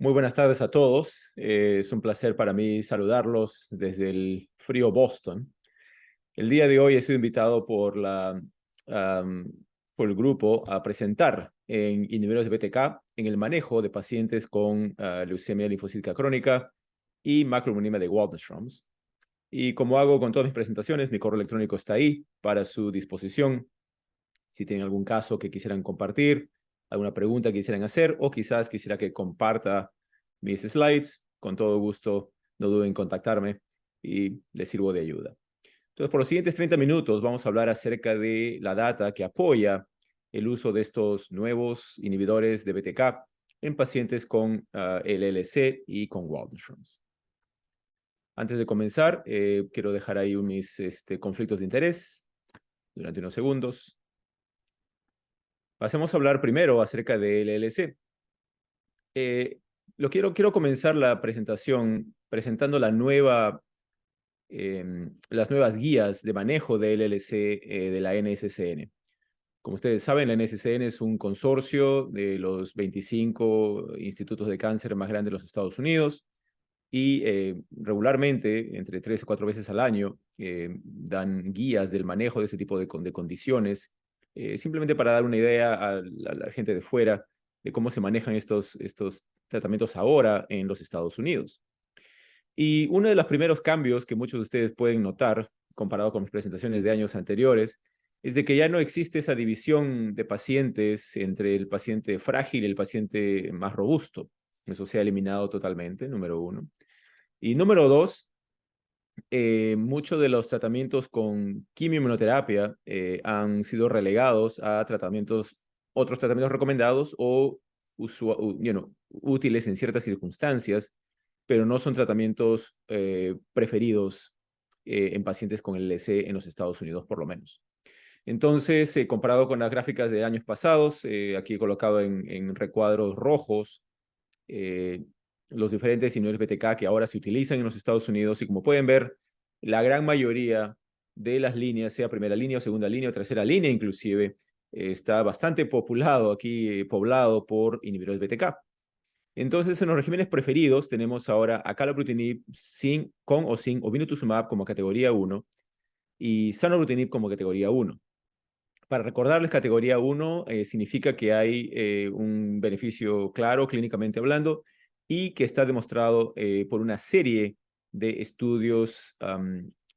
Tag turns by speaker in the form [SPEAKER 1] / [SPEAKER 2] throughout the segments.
[SPEAKER 1] Muy buenas tardes a todos. Es un placer para mí saludarlos desde el frío Boston. El día de hoy he sido invitado am, por el grupo a presentar en inhibidores de BTK en el manejo de pacientes con leucemia linfocítica crónica y macromonema de Waldenström's. Y como hago con todas mis presentaciones, mi correo electrónico está ahí para su disposición. Si tienen algún caso que quisieran compartir, alguna pregunta que quisieran hacer o quizás quisiera que comparta mis slides, con todo gusto, no duden en contactarme y les sirvo de ayuda. Entonces, por los siguientes 30 minutos vamos a hablar acerca de la data que apoya el uso de estos nuevos inhibidores de BTK en pacientes con LLC y con Waldenström's. Antes de comenzar, quiero dejar ahí mis conflictos de interés durante unos segundos. Pasemos a hablar primero acerca de LLC. Eh, quiero comenzar la presentación presentando las nuevas guías de manejo de LLC de la NSCN. Como ustedes saben, la NSCN es un consorcio de los 25 institutos de cáncer más grandes de los Estados Unidos y regularmente, entre 3 o 4 veces al año, dan guías del manejo de ese tipo de condiciones, simplemente para dar una idea a la gente de fuera de cómo se manejan estos tratamientos ahora en los Estados Unidos. Y uno de los primeros cambios que muchos de ustedes pueden notar, comparado con mis presentaciones de años anteriores, es de que ya no existe esa división de pacientes entre el paciente frágil y el paciente más robusto. Eso se ha eliminado totalmente, número uno. Y número dos, muchos de los tratamientos con quimioinmunoterapia han sido relegados a otros tratamientos recomendados o útiles en ciertas circunstancias, pero no son tratamientos preferidos en pacientes con LC en los Estados Unidos, por lo menos. Entonces, comparado con las gráficas de años pasados, aquí he colocado en recuadros rojos, eh, los diferentes inhibidores BTK que ahora se utilizan en los Estados Unidos, y como pueden ver, la gran mayoría de las líneas, sea primera línea o segunda línea o tercera línea inclusive, está bastante populado aquí, poblado por inhibidores BTK. Entonces, en los regímenes preferidos tenemos ahora acalabrutinib con o sin obinutuzumab como categoría 1 y zanubrutinib como categoría 1. Para recordarles, categoría 1 significa que hay un beneficio claro clínicamente hablando y que está demostrado por una serie de estudios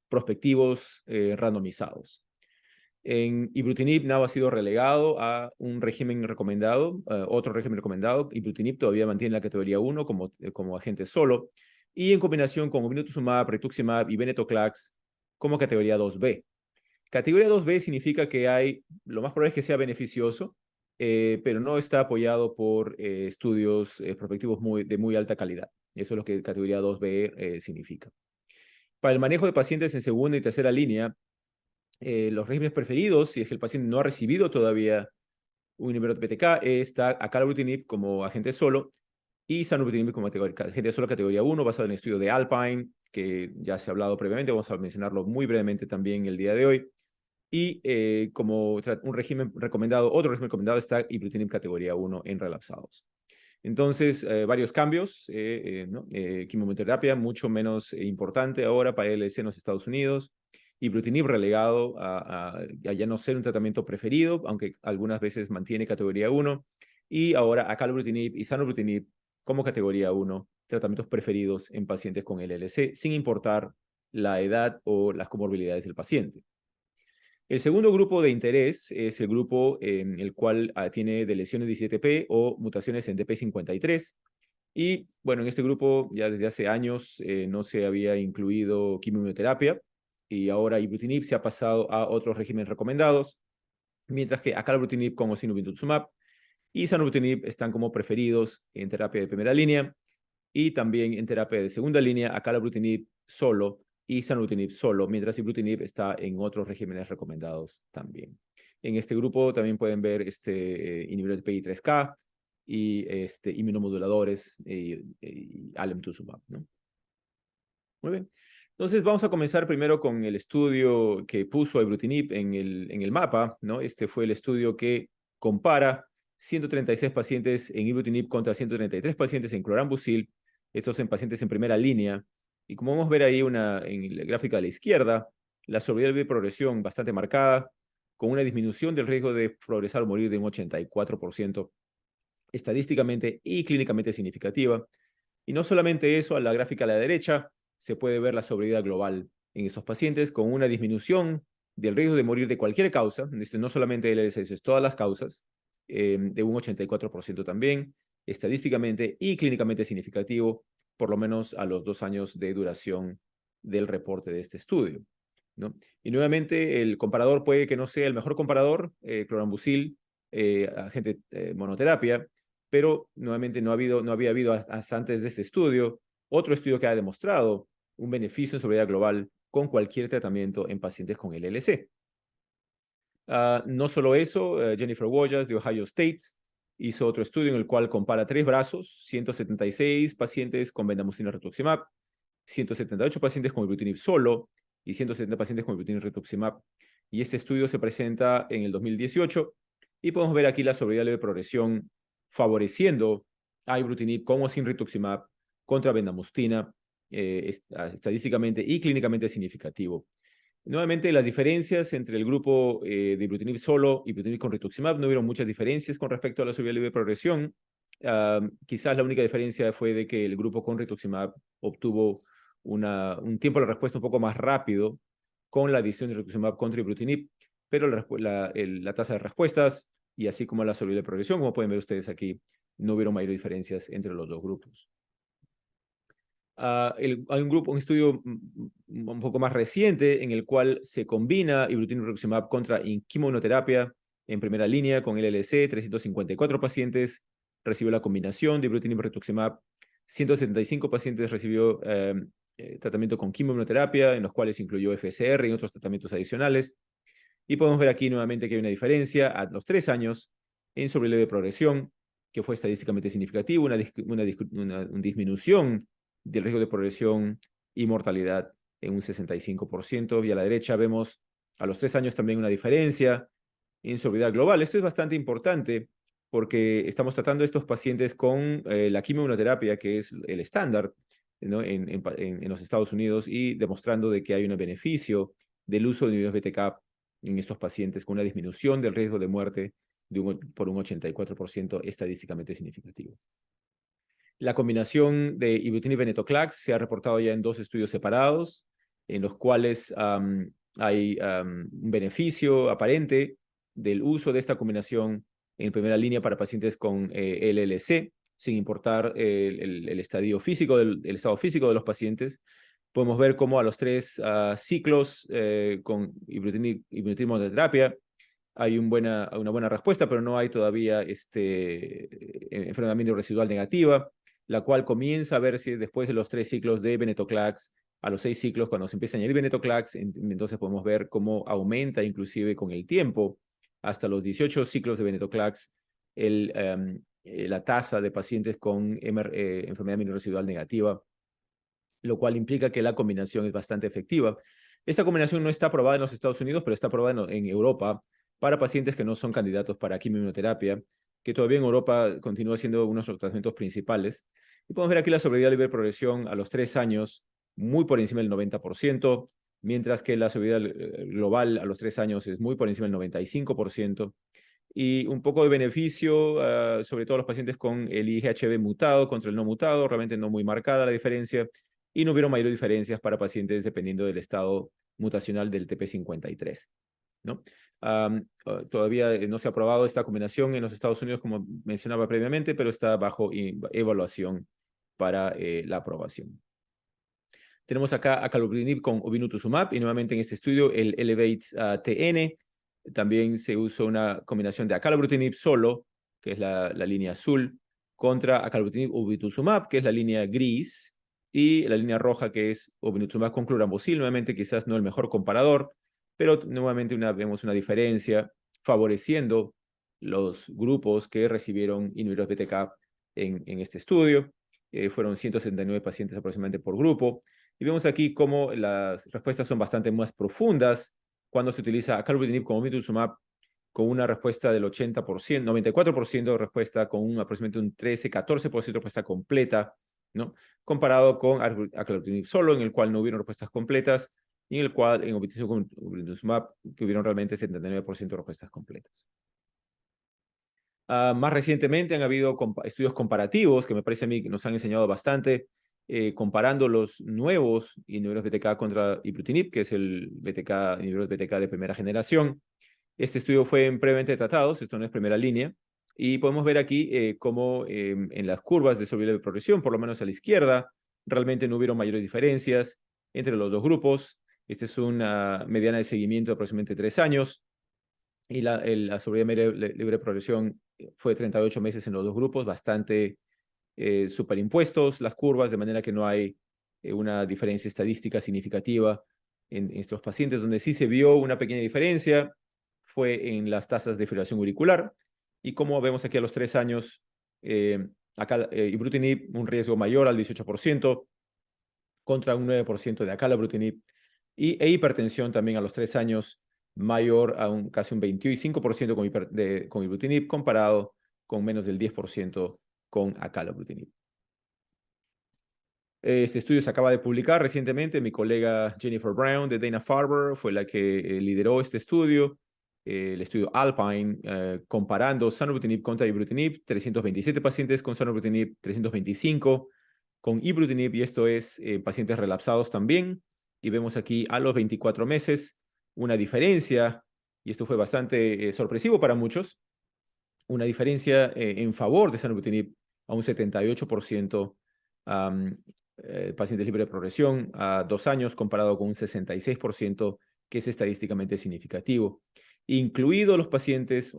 [SPEAKER 1] prospectivos randomizados. En ibrutinib nada ha sido relegado a un régimen recomendado, otro régimen recomendado. Ibrutinib todavía mantiene la categoría 1 como agente solo, y en combinación con obinutuzumab, rituximab y venetoclax como categoría 2B. Categoría 2B significa que lo más probable es que sea beneficioso, pero no está apoyado por estudios prospectivos de muy alta calidad. Eso es lo que categoría 2B significa. Para el manejo de pacientes en segunda y tercera línea, los regímenes preferidos, si es que el paciente no ha recibido todavía un inhibidor de BTK, está acalabrutinib como agente solo y zanubrutinib como agente solo categoría 1, basado en el estudio de Alpine, que ya se ha hablado previamente. Vamos a mencionarlo muy brevemente también el día de hoy. Y como un régimen recomendado, otro régimen recomendado está ibrutinib categoría 1 en relapsados. Entonces, varios cambios, ¿no? Quimioterapia mucho menos importante ahora para LC en los Estados Unidos. Ibrutinib relegado a ya no ser un tratamiento preferido, aunque algunas veces mantiene categoría 1. Y ahora acalabrutinib y zanubrutinib como categoría 1, tratamientos preferidos en pacientes con LLC, sin importar la edad o las comorbilidades del paciente. El segundo grupo de interés es el grupo en el cual tiene deleciones 17P o mutaciones en DP53. Y bueno, en este grupo ya desde hace años no se había incluido quimioterapia, y ahora ibrutinib se ha pasado a otros regímenes recomendados, mientras que acalabrutinib con o sin obinutuzumab y zanubrutinib están como preferidos en terapia de primera línea, y también en terapia de segunda línea, acalabrutinib solo y zanubrutinib solo, mientras ibrutinib está en otros regímenes recomendados también. En este grupo también pueden ver inhibidor de PI3K y inmunomoduladores y alemtuzumab, ¿no? Muy bien. Entonces vamos a comenzar primero con el estudio que puso a ibrutinib en el mapa, ¿no? Este fue el estudio que compara 136 pacientes en ibrutinib contra 133 pacientes en clorambucil, estos en pacientes en primera línea. Y como vamos a ver ahí en la gráfica de la izquierda, la sobrevida y progresión bastante marcada, con una disminución del riesgo de progresar o morir de un 84%, estadísticamente y clínicamente significativa. Y no solamente eso, a la gráfica a la derecha se puede ver la sobrevida global en estos pacientes con una disminución del riesgo de morir de cualquier causa, no solamente LLC, es todas las causas, de un 84% también, estadísticamente y clínicamente significativo, por lo menos a los 2 años de duración del reporte de este estudio, ¿no? Y nuevamente el comparador puede que no sea el mejor comparador, clorambucil, agente monoterapia, pero nuevamente no había habido hasta antes de este estudio otro estudio que ha demostrado un beneficio en sobrevida global con cualquier tratamiento en pacientes con LLC. No solo eso, Jennifer Wojas de Ohio State hizo otro estudio en el cual compara 3 brazos, 176 pacientes con bendamustine rituximab, 178 pacientes con ibrutinib solo y 170 pacientes con ibrutinib rituximab. Y este estudio se presenta en el 2018 y podemos ver aquí la sobrevida leve progresión favoreciendo a ibrutinib como sin rituximab contra bendamustina, estadísticamente y clínicamente significativo. Nuevamente, las diferencias entre el grupo de ibrutinib solo y ibrutinib con rituximab no hubieron muchas diferencias con respecto a la sobrevida leve progresión. Quizás la única diferencia fue de que el grupo con rituximab obtuvo un tiempo de respuesta un poco más rápido con la adición de rituximab contra ibrutinib, pero la tasa de respuestas y así como la sobrevida de progresión, como pueden ver ustedes aquí, no hubieron mayores diferencias entre los dos grupos. Hay un estudio un poco más reciente en el cual se combina ibrutinib rituximab contra quimioterapia en primera línea con LLC, 354 pacientes recibió la combinación de ibrutinib rituximab, 175 pacientes recibió tratamiento con quimioterapia, en los cuales incluyó FSR y otros tratamientos adicionales. Y podemos ver aquí nuevamente que hay una diferencia a los 3 años en sobrevida de progresión, que fue estadísticamente significativo, una disminución del riesgo de progresión y mortalidad en un 65%. Y a la derecha vemos a los 3 años también una diferencia en sobrevida global. Esto es bastante importante porque estamos tratando a estos pacientes con la quimioterapia, que es el estándar, ¿no? en los Estados Unidos, y demostrando de que hay un beneficio del uso de inhibidores BTK en estos pacientes con una disminución del riesgo de muerte por un 84% estadísticamente significativo. La combinación de ibrutinib y venetoclax se ha reportado ya en 2 estudios separados, en los cuales hay un beneficio aparente del uso de esta combinación en primera línea para pacientes con LLC, sin importar el estado físico de los pacientes. Podemos ver cómo a los 3 ciclos con ibrutinib monoterapia hay una buena respuesta, pero no hay todavía enfermedad residual negativa, la cual comienza a verse después de los 3 ciclos de venetoclax. A los 6 ciclos, cuando se empieza a añadir venetoclax, entonces podemos ver cómo aumenta inclusive con el tiempo, hasta los 18 ciclos de venetoclax, la tasa de pacientes con enfermedad residual negativa, lo cual implica que la combinación es bastante efectiva. Esta combinación no está aprobada en los Estados Unidos, pero está aprobada en Europa para pacientes que no son candidatos para quimioterapia, que todavía en Europa continúa siendo uno de los tratamientos principales. Y podemos ver aquí la sobrevida libre de progresión a los 3 años, muy por encima del 90%, mientras que la sobrevida global a los 3 años es muy por encima del 95%. Y un poco de beneficio, sobre todo los pacientes con el IGHV mutado contra el no mutado, realmente no muy marcada la diferencia, y no hubieron mayores diferencias para pacientes dependiendo del estado mutacional del TP53, ¿no? Todavía no se ha aprobado esta combinación en los Estados Unidos, como mencionaba previamente, pero está bajo evaluación para la aprobación. Tenemos acá acalabrutinib con obinutuzumab, y nuevamente en este estudio el ELEVATE-TN. También se usó una combinación de acalabrutinib solo, que es la línea azul, contra acalabrutinib obinutuzumab, que es la línea gris, y la línea roja, que es obinutuzumab con clorambucil. Nuevamente quizás no el mejor comparador, pero nuevamente vemos una diferencia favoreciendo los grupos que recibieron inhibidores BTK en este estudio. Fueron 179 pacientes aproximadamente por grupo. Y vemos aquí cómo las respuestas son bastante más profundas cuando se utiliza acalabrutinib como obinutuzumab con una respuesta del 80%, 94% de respuesta, con aproximadamente un 13-14% de respuesta completa, ¿no? Comparado con acalabrutinib solo, en el cual no hubieron respuestas completas, y en el cual en obituzumab con obinutuzumab que hubieron realmente 79% de respuestas completas. Más recientemente han habido estudios comparativos que me parece a mí que nos han enseñado bastante, comparando los nuevos inhibidores BTK contra ibrutinib, que es el inhibidor BTK de primera generación. Este estudio fue en previamente tratados, esto no es primera línea, y podemos ver aquí cómo en las curvas de sobrevivencia de progresión, por lo menos a la izquierda, realmente no hubieron mayores diferencias entre los dos grupos. Esta es una mediana de seguimiento de aproximadamente 3 años, y la sobrevida libre de progresión fue 38 meses en los dos grupos, bastante superimpuestos las curvas, de manera que no hay una diferencia estadística significativa en estos pacientes. Donde sí se vio una pequeña diferencia fue en las tasas de fibrilación auricular, y como vemos aquí a los 3 años, ibrutinib un riesgo mayor al 18% contra un 9% de acalabrutinib, e hipertensión también a los 3 años mayor a casi un 25% con ibrutinib, comparado con menos del 10% con acalabrutinib. Este estudio se acaba de publicar recientemente. Mi colega Jennifer Brown de Dana-Farber fue la que lideró este estudio, el estudio Alpine, comparando zanubrutinib contra ibrutinib, 327 pacientes con zanubrutinib, 325 con ibrutinib, y esto es pacientes relapsados también. Y vemos aquí a los 24 meses una diferencia, y esto fue bastante sorpresivo para muchos, una diferencia en favor de zanubrutinib a un 78%, pacientes libres de progresión a 2 años, comparado con un 66%, que es estadísticamente significativo. Incluidos los pacientes,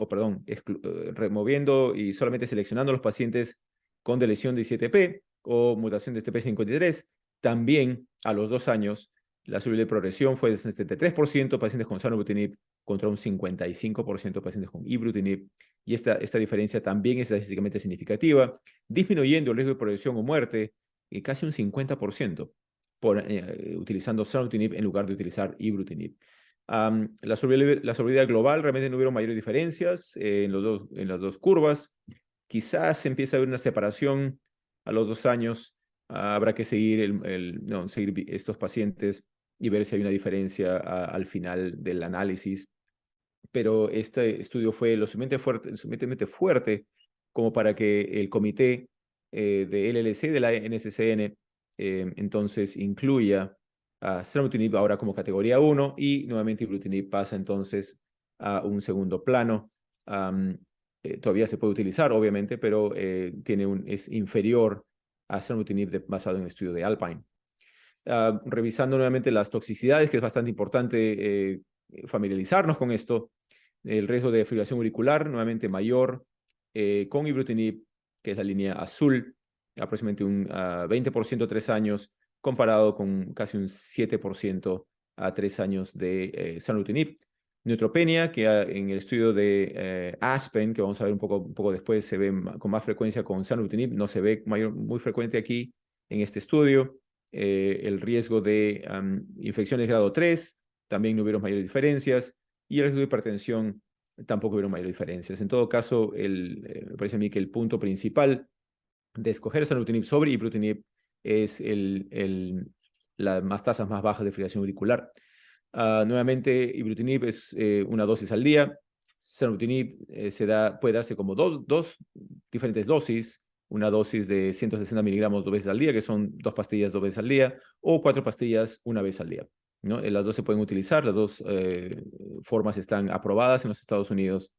[SPEAKER 1] removiendo y solamente seleccionando los pacientes con deleción de ICTP o mutación de TP53, también a los 2 años, la sobrevida de progresión fue de 73% pacientes con zanubrutinib contra un 55% pacientes con ibrutinib, y esta diferencia también es estadísticamente significativa, disminuyendo el riesgo de progresión o muerte casi un 50% utilizando zanubrutinib en lugar de utilizar ibrutinib. La sobrevida global realmente no hubieron mayores diferencias en las dos curvas. Quizás se empieza a ver una separación a los 2 años. Habrá que seguir, seguir estos pacientes y ver si hay una diferencia al final del análisis. Pero este estudio fue lo suficientemente fuerte como para que el comité de LLC de la NCCN entonces incluya a zanubrutinib ahora como categoría 1, y nuevamente ibrutinib pasa entonces a un segundo plano. Todavía se puede utilizar, obviamente, pero es inferior a zanubrutinib basado en el estudio de Alpine. Revisando nuevamente las toxicidades, que es bastante importante familiarizarnos con esto. El riesgo de fibrilación auricular, nuevamente mayor con ibrutinib, que es la línea azul, aproximadamente un 20% a 3 años, comparado con casi un 7% a 3 años de zanubrutinib. Neutropenia, que en el estudio de Aspen, que vamos a ver un poco después, se ve con más frecuencia con zanubrutinib, no se ve muy frecuente aquí en este estudio. El riesgo de infecciones grado 3, también no hubieron mayores diferencias, y el riesgo de hipertensión tampoco hubieron mayores diferencias. En todo caso, me parece a mí que el punto principal de escoger zanubrutinib sobre ibrutinib es las tasas más bajas de fibrilación auricular. Nuevamente, ibrutinib es una dosis al día. Zanubrutinib puede darse como dos diferentes dosis, una dosis de 160 miligramos 2 veces al día, que son 2 pastillas 2 veces al día, o 4 pastillas 1 vez al día, ¿no? Las dos se pueden utilizar, las dos formas están aprobadas en los Estados Unidos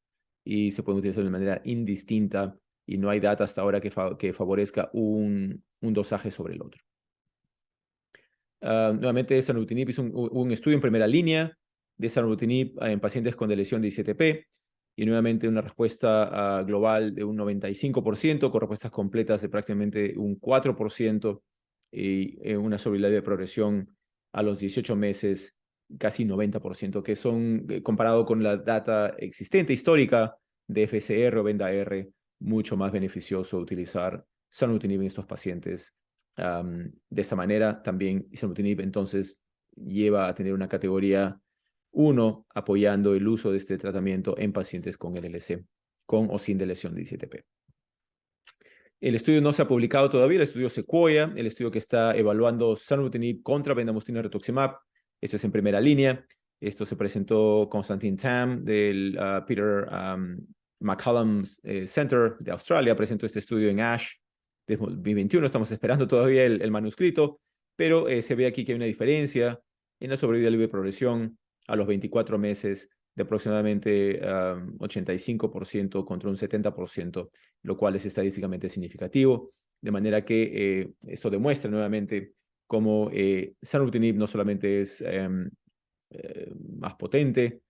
[SPEAKER 1] y se pueden utilizar de manera indistinta, y no hay data hasta ahora que favorezca un dosaje sobre el otro. Nuevamente, zanubrutinib hizo un estudio en primera línea de zanubrutinib en pacientes con lesión de ICTP, y nuevamente una respuesta global de un 95%, con respuestas completas de prácticamente un 4%, y una sobrevida de progresión a los 18 meses casi 90%, que son, comparado con la data existente histórica de FCR o VENDA-R, mucho más beneficioso utilizar zanubrutinib en estos pacientes. De esta manera, también zanubrutinib entonces lleva a tener una categoría 1 apoyando el uso de este tratamiento en pacientes con LLC, con o sin de lesión de 17P. El estudio no se ha publicado todavía, el estudio Sequoia, el estudio que está evaluando Zanubrutinib contra bendamustine rituximab. Esto es en primera línea. Esto se presentó Constantine Tam del Peter McCallum Center de Australia. Presentó este estudio en ASH de 2021. Estamos esperando todavía el manuscrito, pero se ve aquí que hay una diferencia en la sobrevida libre de progresión a los 24 meses de aproximadamente 85% contra un 70%, lo cual es estadísticamente significativo, de manera que esto demuestra nuevamente cómo Zanubrutinib no solamente es más potente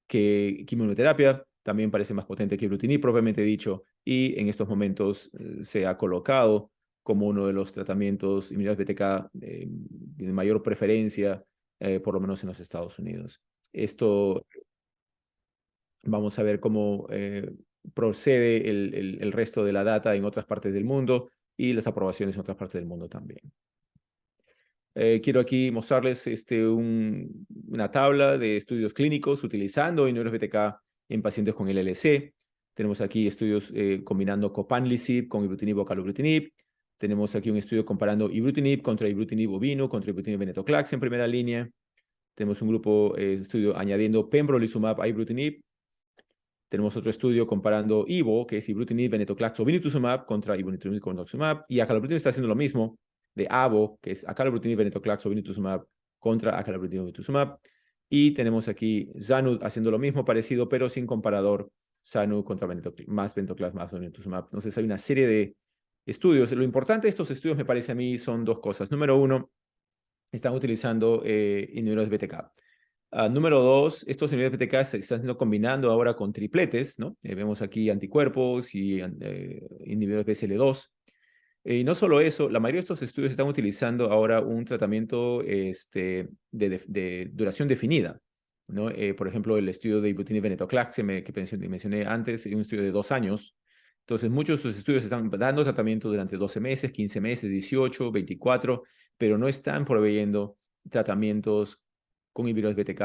[SPEAKER 1] que quimioterapia, también parece más potente que ibrutinib propiamente dicho, y en estos momentos se ha colocado como uno de los tratamientos inmunidad BTK de mayor preferencia, por lo menos en los Estados Unidos. Esto vamos a ver cómo procede el resto de la data en otras partes del mundo y las aprobaciones en otras partes del mundo también. Quiero aquí mostrarles una tabla de estudios clínicos utilizando inhibidores BTK en pacientes con LLC. Tenemos aquí estudios combinando copanlisib con ibrutinib o acalabrutinib. Tenemos aquí un estudio comparando ibrutinib contra ibrutinib bovino, contra ibrutinib venetoclax en primera línea. Tenemos un grupo estudio añadiendo pembrolizumab a ibrutinib. Tenemos otro estudio comparando Ivo, que es ibrutinib, venetoclax o vinituzumab contra ibrutinib con rituximab. Y acalabrutinib está haciendo lo mismo de Avo, que es acalabrutinib, venetoclax o vinituzumab contra acalabrutinib o vinituzumab. Y tenemos aquí Zanu haciendo lo mismo, parecido, pero sin comparador. Zanu contra más venetoclax más vinituzumab. Entonces hay una serie de estudios. Lo importante de estos estudios, me parece a mí, son dos cosas. Número uno, están utilizando inhibidores BTK. Número 2, estos inhibidores BTK se están siendo combinando ahora con tripletes, ¿no? Vemos aquí anticuerpos y inhibidores BCL2. Y no solo eso, la mayoría de estos estudios están utilizando ahora un tratamiento de duración definida, ¿no? Por ejemplo, el estudio de ibrutinib venetoclax que mencioné antes, es un estudio de 2 años. Entonces, muchos de estos estudios están dando tratamiento durante 12 meses, 15 meses, 18, 24, pero no están proveyendo tratamientos con inhibidores BTK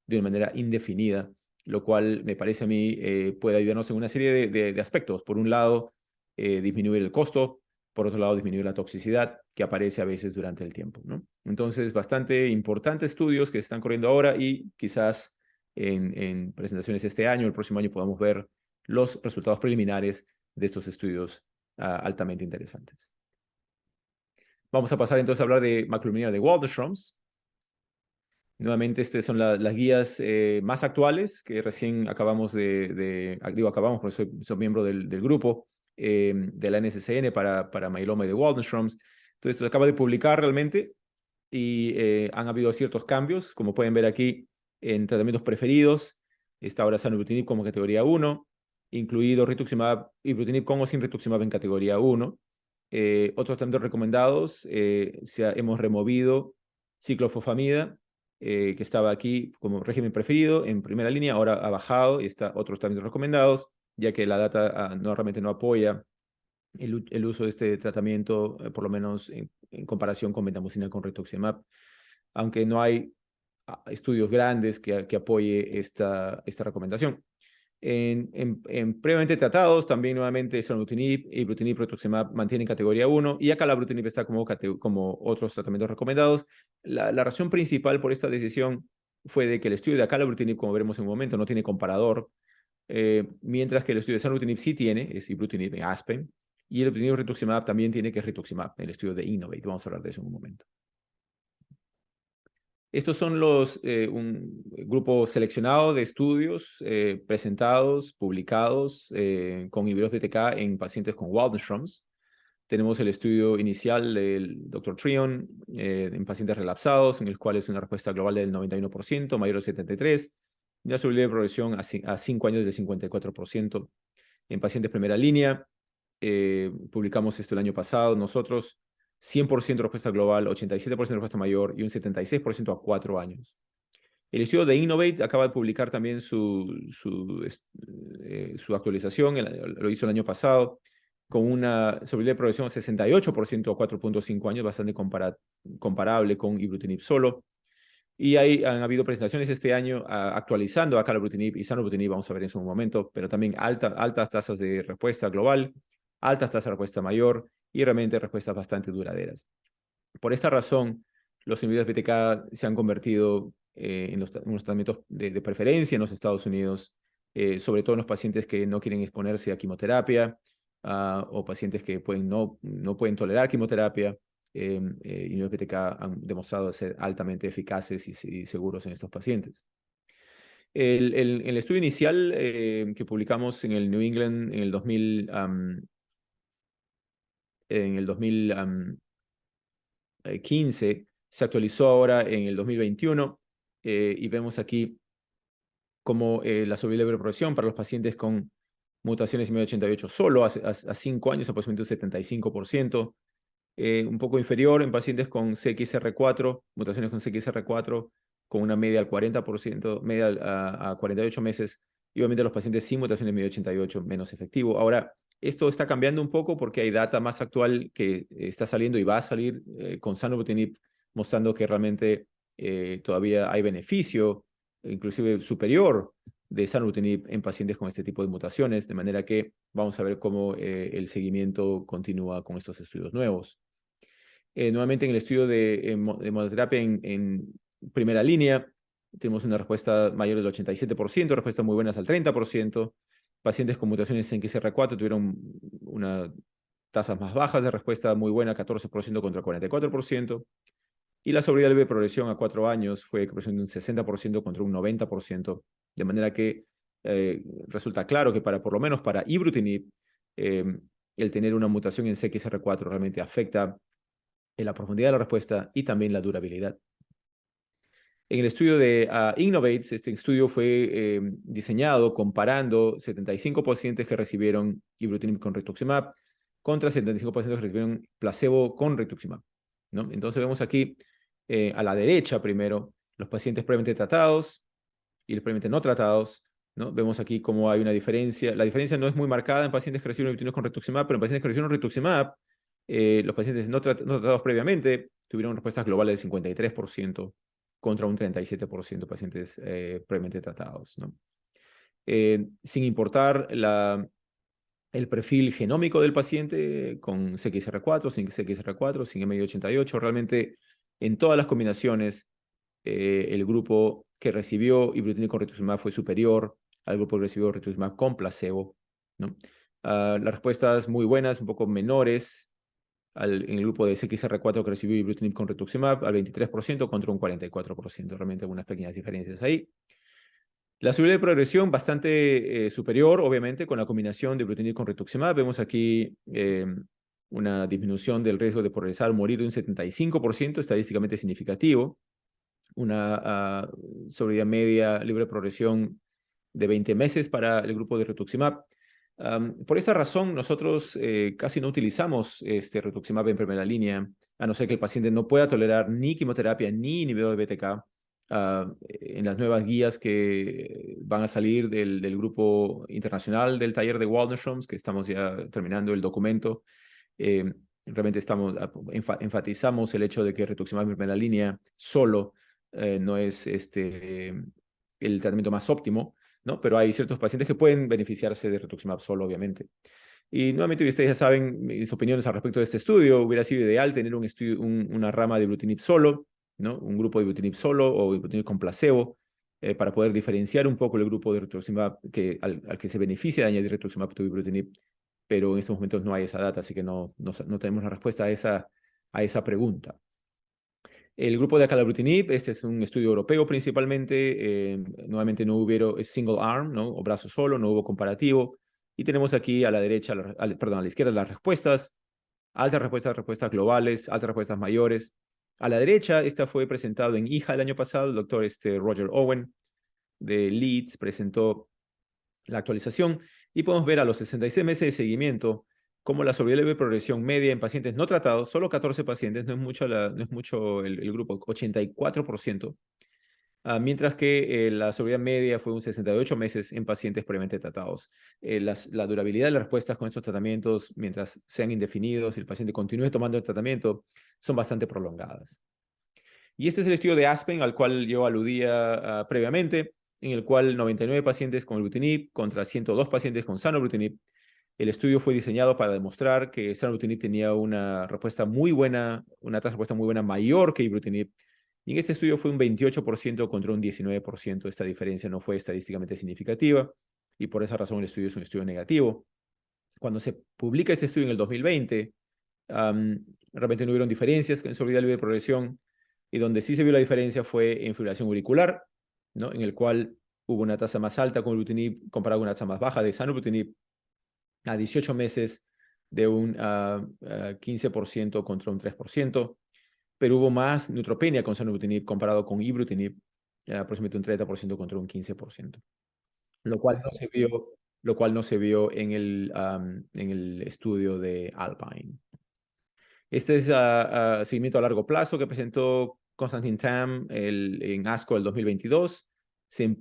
[SPEAKER 1] de una manera indefinida, lo cual me parece a mí puede ayudarnos en una serie de aspectos. Por un lado, disminuir el costo, por otro lado, disminuir la toxicidad que aparece a veces durante el tiempo, ¿no? Entonces, bastante importantes estudios que están corriendo ahora y quizás en presentaciones este año, el próximo año, podamos ver los resultados preliminares de estos estudios altamente interesantes. Vamos a pasar entonces a hablar de macroglobulinemia de Waldenström's. Nuevamente, estas son las guías más actuales que recién acabamos acabamos porque soy miembro del grupo de la NCCN para mieloma de Waldenström's. Entonces, esto se acaba de publicar realmente y han habido ciertos cambios, como pueden ver aquí, en tratamientos preferidos. Está ahora zanubrutinib como categoría 1, incluido rituximab, ibrutinib con o sin rituximab en categoría 1. Otros tratamientos recomendados, hemos removido ciclofosfamida, que estaba aquí como régimen preferido en primera línea, ahora ha bajado y está otros tratamientos recomendados, ya que la data realmente no apoya el uso de este tratamiento, por lo menos en comparación con bendamustine con rituximab, aunque no hay estudios grandes que apoye esta recomendación. En previamente tratados, también nuevamente zanubrutinib y ibrutinib rituximab mantienen categoría 1 y acalabrutinib está como otros tratamientos recomendados. La razón principal por esta decisión fue de que el estudio de acalabrutinib, como veremos en un momento, no tiene comparador, mientras que el estudio de zanubrutinib sí tiene, es ibrutinib en Aspen, y el ibrutinib rituximab también tiene, que es rituximab, el estudio de Innovate. Vamos a hablar de eso en un momento. Estos son un grupo seleccionado de estudios presentados, publicados con inhibidores BTK en pacientes con Waldenström's. Tenemos el estudio inicial del Dr. Trion en pacientes relapsados, en el cual es una respuesta global del 91%, mayor de 73%, y una sobrevida de progresión a 5 años del 54%. En pacientes primera línea, publicamos esto el año pasado nosotros, 100% respuesta global, 87% respuesta mayor y un 76% a 4 años. El estudio de Innovate acaba de publicar también su actualización, lo hizo el año pasado, con una sobrevida de progresión de 68% a 4.5 años, bastante comparable con ibrutinib solo. Y han habido presentaciones este año actualizando acalabrutinib y zanubrutinib, vamos a ver en su momento, pero también altas tasas de respuesta global, altas tasas de respuesta mayor y realmente respuestas bastante duraderas. Por esta razón, los inhibidores BTK se han convertido en los tratamientos de preferencia en los Estados Unidos, sobre todo en los pacientes que no quieren exponerse a quimioterapia o pacientes que no pueden tolerar quimioterapia. Inhibidores BTK han demostrado ser altamente eficaces y seguros en estos pacientes. El estudio inicial que publicamos en el New England en el 2015 se actualizó ahora en el 2021 y vemos aquí como la sobrevida de progresión para los pacientes con mutaciones en 88 solo a 5 años aproximadamente un 75%, un poco inferior en pacientes con CXR4, mutaciones con CXR4 con una media al 40%, media a 48 meses, y obviamente los pacientes sin mutaciones en 88 menos efectivo. Ahora, esto está cambiando un poco porque hay data más actual que está saliendo y va a salir con zanubrutinib, mostrando que realmente todavía hay beneficio, inclusive superior, de zanubrutinib en pacientes con este tipo de mutaciones, de manera que vamos a ver cómo el seguimiento continúa con estos estudios nuevos. Nuevamente en el estudio de monoterapia en primera línea, tenemos una respuesta mayor del 87%, respuestas muy buenas al 30%. Pacientes con mutaciones en XR4 tuvieron tasas más bajas de respuesta muy buena, 14% contra 44%. Y la sobrevida leve de progresión a 4 años fue de un 60% contra un 90%, de manera que resulta claro que por lo menos para ibrutinib, el tener una mutación en CXR4 realmente afecta en la profundidad de la respuesta y también la durabilidad. En el estudio de Innovates, este estudio fue diseñado comparando 75 pacientes que recibieron ibrutinib con rituximab contra 75 pacientes que recibieron placebo con rituximab, ¿no? Entonces vemos aquí a la derecha primero los pacientes previamente tratados y los previamente no tratados, ¿no? Vemos aquí cómo hay una diferencia. La diferencia no es muy marcada en pacientes que recibieron ibrutinib con rituximab, pero en pacientes que recibieron rituximab, los pacientes no tratados previamente tuvieron respuestas globales del 53% contra un 37% de pacientes previamente tratados, ¿no? Sin importar el perfil genómico del paciente con CXR4, sin CXR4, sin M88, realmente en todas las combinaciones el grupo que recibió ibrutinib con rituximab fue superior al grupo que recibió rituximab con placebo, ¿no? Las respuestas muy buenas, un poco menores en el grupo de CXR4 que recibió ibrutinib con rituximab al 23% contra un 44%. Realmente algunas pequeñas diferencias ahí. La subida de progresión bastante superior, obviamente, con la combinación de ibrutinib con rituximab. Vemos aquí una disminución del riesgo de progresar o morir de un 75%, estadísticamente significativo. Una sobrevida media libre de progresión de 20 meses para el grupo de rituximab. Por esta razón, nosotros casi no utilizamos este rituximab en primera línea, a no ser que el paciente no pueda tolerar ni quimioterapia ni inhibidor de BTK. En las nuevas guías que van a salir del grupo internacional del taller de Waldenström, que estamos ya terminando el documento, realmente enfatizamos el hecho de que rituximab en primera línea solo no es el tratamiento más óptimo, ¿no? Pero hay ciertos pacientes que pueden beneficiarse de rituximab solo, obviamente. Y nuevamente, ustedes ya saben mis opiniones al respecto de este estudio. Hubiera sido ideal tener una rama de ibrutinib solo, ¿no? Un grupo de ibrutinib solo o ibrutinib con placebo para poder diferenciar un poco el grupo de rituximab al que se beneficia de añadir rituximab a ibrutinib. Pero en estos momentos no hay esa data, así que no tenemos la respuesta a esa pregunta. El grupo de acalabrutinib, este es un estudio europeo principalmente, nuevamente no hubo single arm, ¿no? O brazo solo, no hubo comparativo. Y tenemos aquí a la derecha, perdón, a la izquierda las respuestas, altas respuestas globales, altas respuestas mayores. A la derecha, esta fue presentado en IJA el año pasado, el doctor Roger Owen de Leeds presentó la actualización y podemos ver a los 66 meses de seguimiento como la sobrevida de progresión media en pacientes no tratados, solo 14 pacientes, no es mucho el grupo, 84%, mientras que la sobrevida media fue un 68 meses en pacientes previamente tratados. La durabilidad de las respuestas con estos tratamientos, mientras sean indefinidos y el paciente continúe tomando el tratamiento, son bastante prolongadas. Y este es el estudio de Aspen al cual yo aludía previamente, en el cual 99 pacientes con ibrutinib contra 102 pacientes con zanubrutinib. El estudio fue diseñado para demostrar que zanubrutinib tenía una respuesta muy buena, una tasa de respuesta muy buena mayor que ibrutinib. Y en este estudio fue un 28% contra un 19%. Esta diferencia no fue estadísticamente significativa y por esa razón el estudio es un estudio negativo. Cuando se publica este estudio en el 2020, realmente no hubieron diferencias en sobrevida libre de progresión, y donde sí se vio la diferencia fue en fibrilación auricular, ¿no? En el cual hubo una tasa más alta con ibrutinib comparado con una tasa más baja de zanubrutinib a 18 meses de un 15% contra un 3%, pero hubo más neutropenia con zanubrutinib comparado con ibrutinib, aproximadamente un 30% contra un 15%, lo cual no se vio en el estudio de Alpine. Este es seguimiento a largo plazo que presentó Konstantin Tam en ASCO del 2022.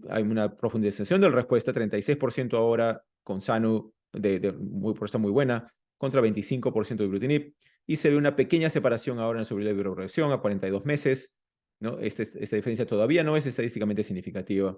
[SPEAKER 1] Hay una profundización de la respuesta, 36% ahora con Sanu, respuesta muy buena, contra 25% de ibrutinib. Y se ve una pequeña separación ahora en sobrevida de progresión a 42 meses, ¿no? Esta diferencia todavía no es estadísticamente significativa.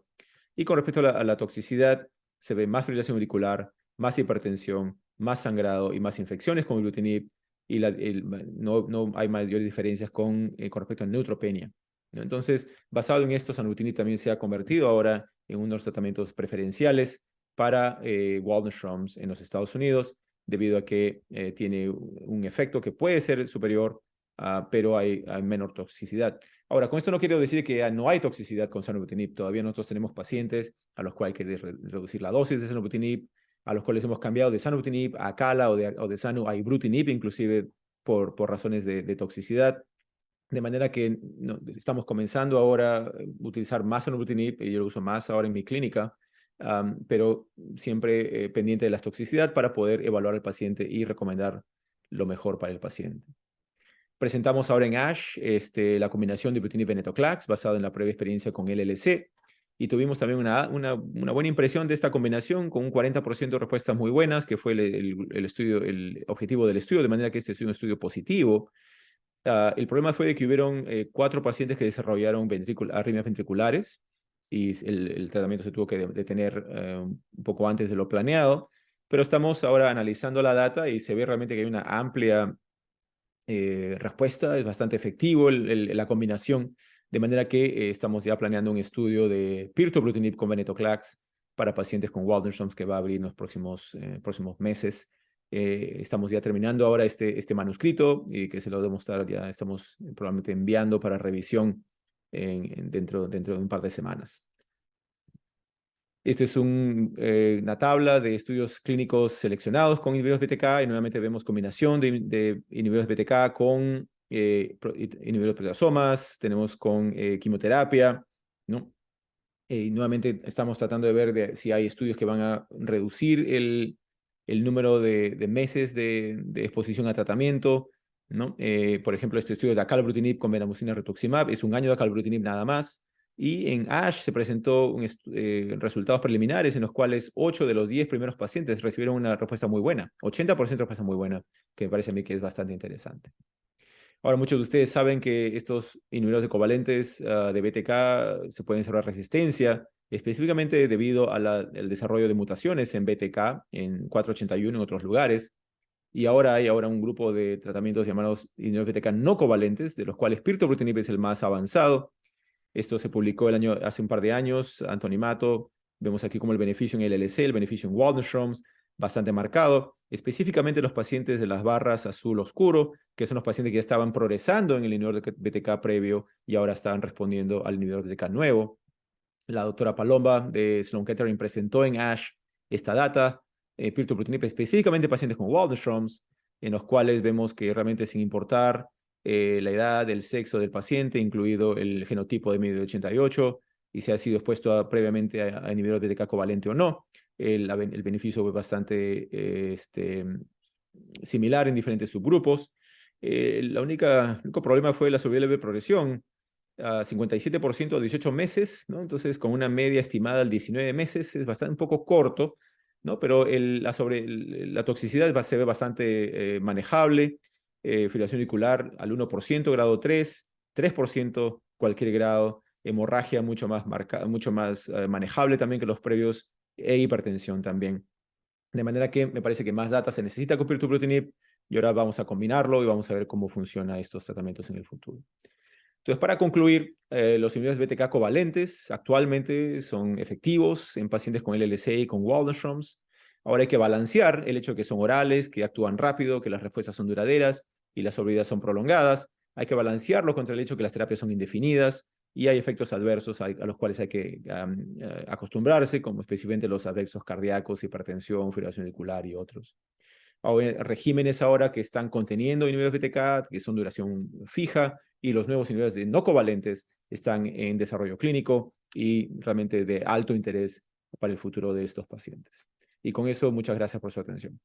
[SPEAKER 1] Y con respecto a la toxicidad, se ve más fibrilación auricular, más hipertensión, más sangrado y más infecciones con ibrutinib, y no hay mayores diferencias con respecto a neutropenia, ¿no? Entonces, basado en esto, zanubrutinib también se ha convertido ahora en uno de los tratamientos preferenciales para Waldenström's en los Estados Unidos, debido a que tiene un efecto que puede ser superior, pero hay menor toxicidad. Ahora, con esto no quiero decir que no hay toxicidad con zanubrutinib. Todavía nosotros tenemos pacientes a los cuales hay que reducir la dosis de zanubrutinib, a los cuales hemos cambiado de zanubrutinib a Acala o de Sanu a ibrutinib, inclusive por razones de toxicidad. De manera que estamos comenzando ahora a utilizar más zanubrutinib, y yo lo uso más ahora en mi clínica, pero siempre pendiente de la toxicidad para poder evaluar al paciente y recomendar lo mejor para el paciente. Presentamos ahora en ASH la combinación de ibrutinib y venetoclax basada en la previa experiencia con LLC, y tuvimos también una buena impresión de esta combinación con un 40% de respuestas muy buenas, que fue el objetivo del estudio, de manera que este es un estudio positivo. El problema fue de que hubieron 4 pacientes que desarrollaron arritmias ventriculares, y el tratamiento se tuvo que detener un poco antes de lo planeado, pero estamos ahora analizando la data y se ve realmente que hay una amplia respuesta, es bastante efectivo la combinación, de manera que estamos ya planeando un estudio de pirtobrutinib con venetoclax para pacientes con Waldenström's que va a abrir en los próximos meses. Estamos ya terminando ahora este manuscrito y que se lo debemos estar, ya estamos probablemente enviando para revisión dentro de un par de semanas. Esta es una tabla de estudios clínicos seleccionados con inhibidores BTK, y nuevamente vemos combinación de inhibidores BTK con inhibidores de proteasomas, tenemos con quimioterapia, ¿no? Y nuevamente estamos tratando de ver si hay estudios que van a reducir el número de meses de exposición a tratamiento, ¿no? Por ejemplo, este estudio de acalabrutinib con bendamustine rituximab es un año de acalabrutinib nada más. Y en ASH se presentó resultados preliminares en los cuales 8 de los 10 primeros pacientes recibieron una respuesta muy buena, 80% de respuesta muy buena, que me parece a mí que es bastante interesante. Ahora, muchos de ustedes saben que estos inhibidores de covalentes de BTK se pueden desarrollar resistencia, específicamente debido al desarrollo de mutaciones en BTK, en 481 en otros lugares. Y ahora hay un grupo de tratamientos llamados inhibidores BTK no covalentes, de los cuales pirtobrutinib es el más avanzado. Esto se publicó hace un par de años, Anthony Mato. Vemos aquí como el beneficio en LLC, el beneficio en Waldenström's, bastante marcado, específicamente los pacientes de las barras azul oscuro, que son los pacientes que ya estaban progresando en el inhibidor de BTK previo y ahora estaban respondiendo al inhibidor de BTK nuevo. La doctora Palomba de Sloan Kettering presentó en ASH esta data, pirtobrutinib, específicamente pacientes con Waldenström's, en los cuales vemos que realmente sin importar la edad, el sexo del paciente, incluido el genotipo de medio de 88, y si ha sido expuesto previamente a inhibidor de BTK covalente o no, el beneficio fue bastante similar en diferentes subgrupos. El único problema fue la sobrevida de progresión, 57% a 18 meses, ¿no? Entonces, con una media estimada al 19 meses, es bastante un poco corto, ¿no? Pero la toxicidad se ve bastante manejable. Fibrilación auricular al 1%, grado 3, 3% cualquier grado, hemorragia mucho más manejable también que los previos, e hipertensión también. De manera que me parece que más data se necesita con pirtobrutinib, y ahora vamos a combinarlo y vamos a ver cómo funcionan estos tratamientos en el futuro. Entonces, para concluir, los inhibidores BTK covalentes actualmente son efectivos en pacientes con LLC y con Waldenström's. Ahora hay que balancear el hecho de que son orales, que actúan rápido, que las respuestas son duraderas y las sobrevida son prolongadas. Hay que balancearlo contra el hecho de que las terapias son indefinidas y hay efectos adversos a los cuales hay que acostumbrarse, como específicamente los adversos cardíacos, hipertensión, fibrilación auricular y otros. Regímenes ahora que están conteniendo inhibidores BTK, que son duración fija, y los nuevos inhibidores de no covalentes están en desarrollo clínico y realmente de alto interés para el futuro de estos pacientes. Y con eso, muchas gracias por su atención.